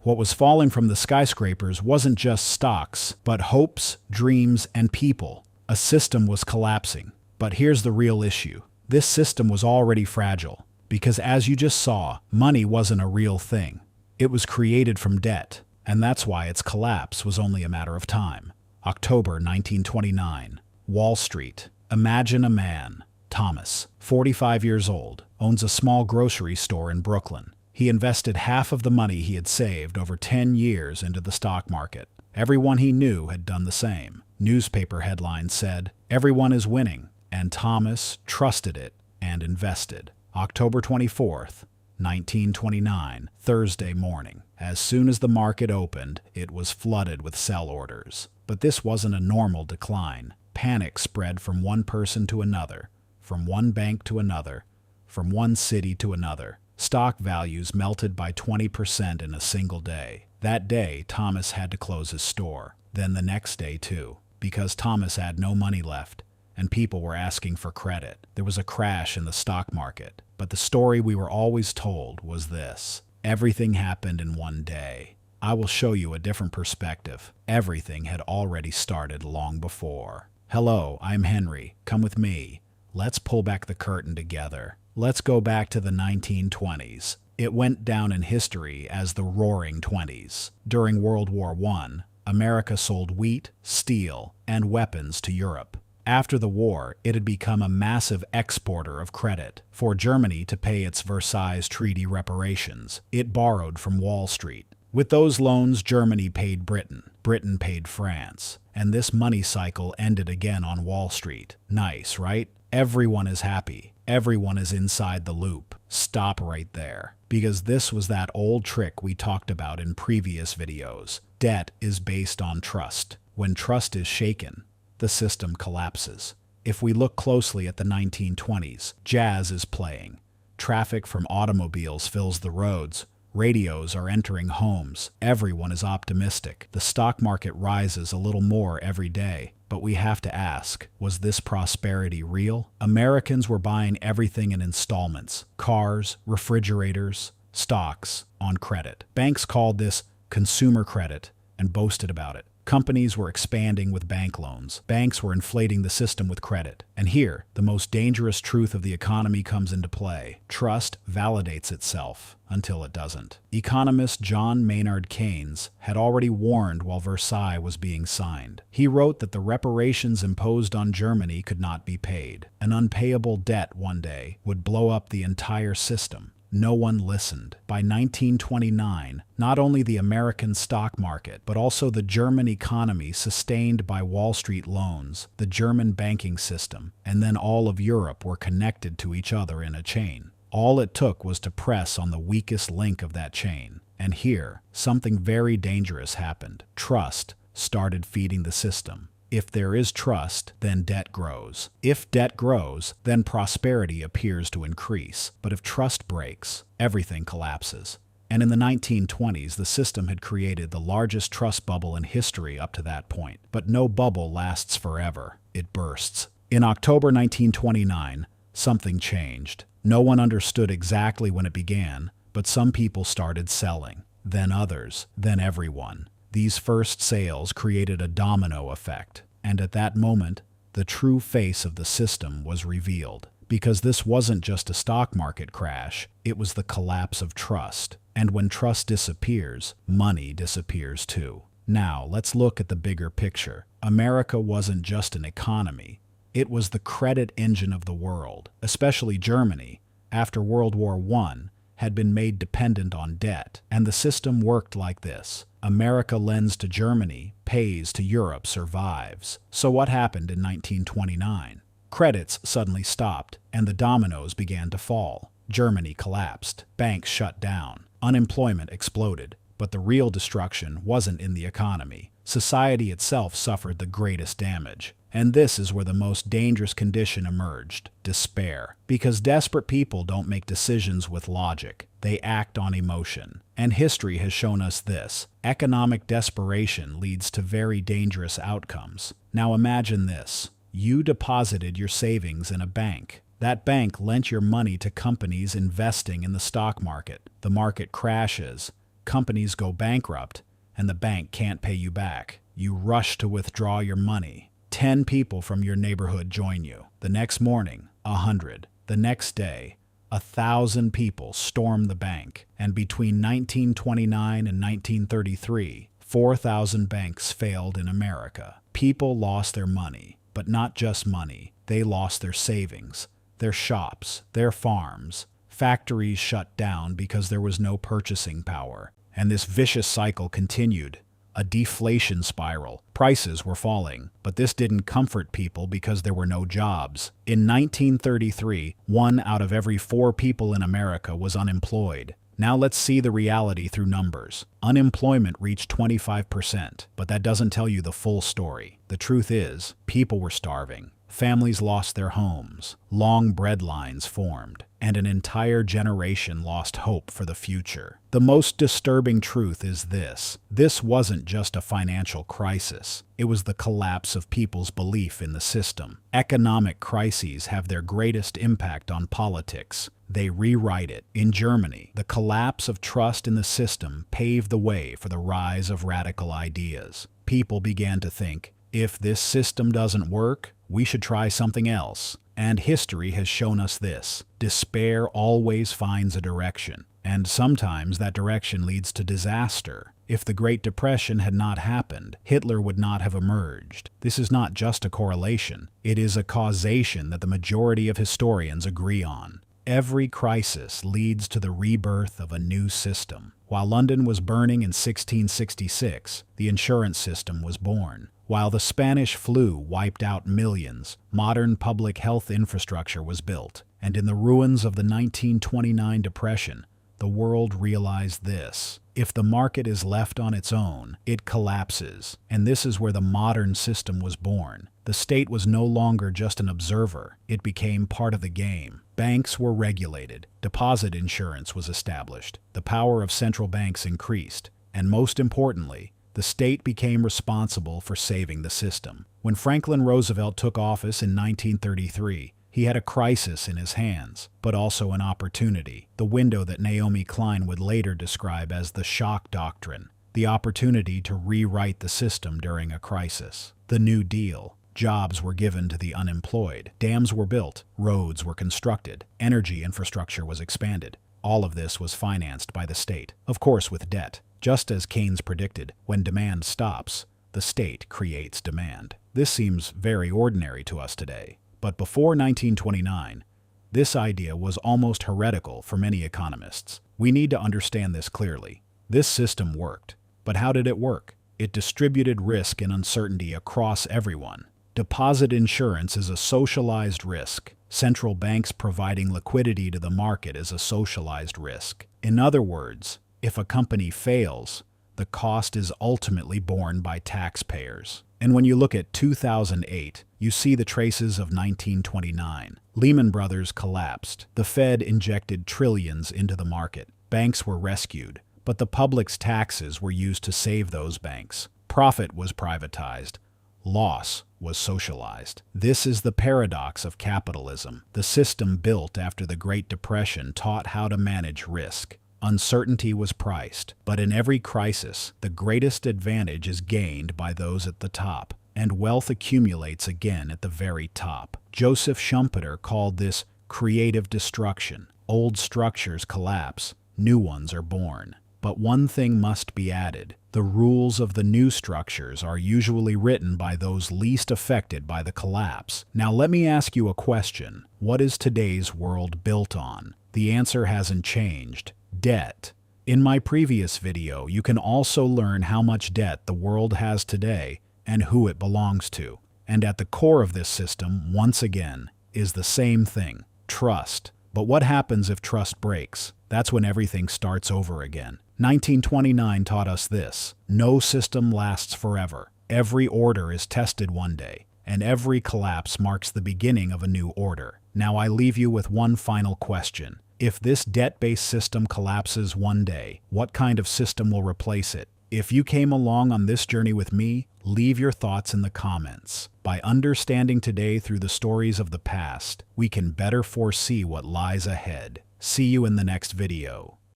What was falling from the skyscrapers wasn't just stocks, but hopes, dreams, and people. A system was collapsing. But here's the real issue. This system was already fragile, because as you just saw, money wasn't a real thing. It was created from debt, and that's why its collapse was only a matter of time. October 1929, Wall Street. Imagine a man, Thomas, 45 years old, owns a small grocery store in Brooklyn. He invested half of the money he had saved over 10 years into the stock market. Everyone he knew had done the same. Newspaper headlines said, "Everyone is winning," and Thomas trusted it and invested. October 24th, 1929, Thursday morning. As soon as the market opened, it was flooded with sell orders. But this wasn't a normal decline. Panic spread from one person to another, from one bank to another, from one city to another. Stock values melted by 20% in a single day. That day, Thomas had to close his store. Then the next day, too, because Thomas had no money left, and people were asking for credit. There was a crash in the stock market. But the story we were always told was this: everything happened in one day. I will show you a different perspective. Everything had already started long before. Hello, I'm Henry. Come with me. Let's pull back the curtain together. Let's go back to the 1920s. It went down in history as the Roaring Twenties. During World War I, America sold wheat, steel, and weapons to Europe. After the war, it had become a massive exporter of credit. For Germany to pay its Versailles Treaty reparations, it borrowed from Wall Street. With those loans, Germany paid Britain. Britain paid France. And this money cycle ended again on Wall Street. Nice, right? Everyone is happy. Everyone is inside the loop. Stop right there. Because this was that old trick we talked about in previous videos. Debt is based on trust. When trust is shaken, the system collapses. If we look closely at the 1920s, jazz is playing. Traffic from automobiles fills the roads. Radios are entering homes. Everyone is optimistic. The stock market rises a little more every day. But we have to ask, was this prosperity real? Americans were buying everything in installments: cars, refrigerators, stocks, on credit. Banks called this consumer credit and boasted about it. Companies were expanding with bank loans. Banks were inflating the system with credit. And here, the most dangerous truth of the economy comes into play. Trust validates itself until it doesn't. Economist John Maynard Keynes had already warned while Versailles was being signed. He wrote that the reparations imposed on Germany could not be paid. An unpayable debt one day would blow up the entire system. No one listened. By 1929, not only the American stock market, but also the German economy sustained by Wall Street loans, the German banking system, and then all of Europe were connected to each other in a chain. All it took was to press on the weakest link of that chain. And here, something very dangerous happened. Trust started feeding the system. If there is trust, then debt grows. If debt grows, then prosperity appears to increase. But if trust breaks, everything collapses. And in the 1920s, the system had created the largest trust bubble in history up to that point. But no bubble lasts forever. It bursts. In October 1929, something changed. No one understood exactly when it began, but some people started selling. Then others, then everyone. These first sales created a domino effect, and at that moment, the true face of the system was revealed. Because this wasn't just a stock market crash, it was the collapse of trust. And when trust disappears, money disappears too. Now, let's look at the bigger picture. America wasn't just an economy. It was the credit engine of the world, especially Germany, after World War I, had been made dependent on debt. And the system worked like this. America lends to Germany, pays to Europe, survives. So what happened in 1929? Credits suddenly stopped, and the dominoes began to fall. Germany collapsed. Banks shut down. Unemployment exploded. But the real destruction wasn't in the economy. Society itself suffered the greatest damage. And this is where the most dangerous condition emerged: despair. Because desperate people don't make decisions with logic. They act on emotion. And history has shown us this. Economic desperation leads to very dangerous outcomes. Now imagine this. You deposited your savings in a bank. That bank lent your money to companies investing in the stock market. The market crashes. companies go bankrupt and the bank can't pay you back. You rush to withdraw your money. 10 people from your neighborhood join you. The next morning, 100. The next day, 1,000 people storm the bank. And between 1929 and 1933, 4,000 banks failed in America. People lost their money, but not just money. They lost their savings, their shops, their farms. Factories shut down because there was no purchasing power. And this vicious cycle continued. A deflation spiral. Prices were falling, but this didn't comfort people because there were no jobs. In 1933, 1 out of every 4 people in America was unemployed. Now let's see the reality through numbers. Unemployment reached 25%, but that doesn't tell you the full story. The truth is, people were starving. Families lost their homes, long bread lines formed, and an entire generation lost hope for the future. The most disturbing truth is this. This wasn't just a financial crisis. It was the collapse of people's belief in the system. Economic crises have their greatest impact on politics. They rewrite it. In Germany, the collapse of trust in the system paved the way for the rise of radical ideas. People began to think, if this system doesn't work, we should try something else. And history has shown us this. Despair always finds a direction, and sometimes that direction leads to disaster. If the Great Depression had not happened, Hitler would not have emerged. This is not just a correlation. It is a causation that the majority of historians agree on. Every crisis leads to the rebirth of a new system. While London was burning in 1666, the insurance system was born. While the Spanish flu wiped out millions, modern public health infrastructure was built. And in the ruins of the 1929 Depression, the world realized this. If the market is left on its own, it collapses. And this is where the modern system was born. The state was no longer just an observer. It became part of the game. Banks were regulated. Deposit insurance was established. The power of central banks increased. And most importantly, the state became responsible for saving the system. When Franklin Roosevelt took office in 1933, he had a crisis in his hands, but also an opportunity, the window that Naomi Klein would later describe as the shock doctrine, the opportunity to rewrite the system during a crisis. The New Deal. Jobs were given to the unemployed. Dams were built. Roads were constructed. Energy infrastructure was expanded. All of this was financed by the state, of course with debt. Just as Keynes predicted, when demand stops, the state creates demand. This seems very ordinary to us today. But before 1929, this idea was almost heretical for many economists. We need to understand this clearly. This system worked. But how did it work? It distributed risk and uncertainty across everyone. Deposit insurance is a socialized risk. Central banks providing liquidity to the market is a socialized risk. In other words, if a company fails, the cost is ultimately borne by taxpayers. And when you look at 2008, you see the traces of 1929. Lehman Brothers collapsed. The Fed injected trillions into the market. Banks were rescued, but the public's taxes were used to save those banks. Profit was privatized. Loss was socialized. This is the paradox of capitalism. The system built after the Great Depression taught how to manage risk. Uncertainty was priced, but in every crisis, the greatest advantage is gained by those at the top, and wealth accumulates again at the very top. Joseph Schumpeter called this creative destruction. Old structures collapse, new ones are born. But one thing must be added. The rules of the new structures are usually written by those least affected by the collapse. Now let me ask you a question. What is today's world built on? The answer hasn't changed. Debt. In my previous video, you can also learn how much debt the world has today and who it belongs to. And at the core of this system, once again, is the same thing, trust. But what happens if trust breaks? That's when everything starts over again. 1929 taught us this. No system lasts forever. Every order is tested one day, and every collapse marks the beginning of a new order. Now I leave you with one final question. If this debt-based system collapses one day, what kind of system will replace it? If you came along on this journey with me, leave your thoughts in the comments. By understanding today through the stories of the past, we can better foresee what lies ahead. See you in the next video.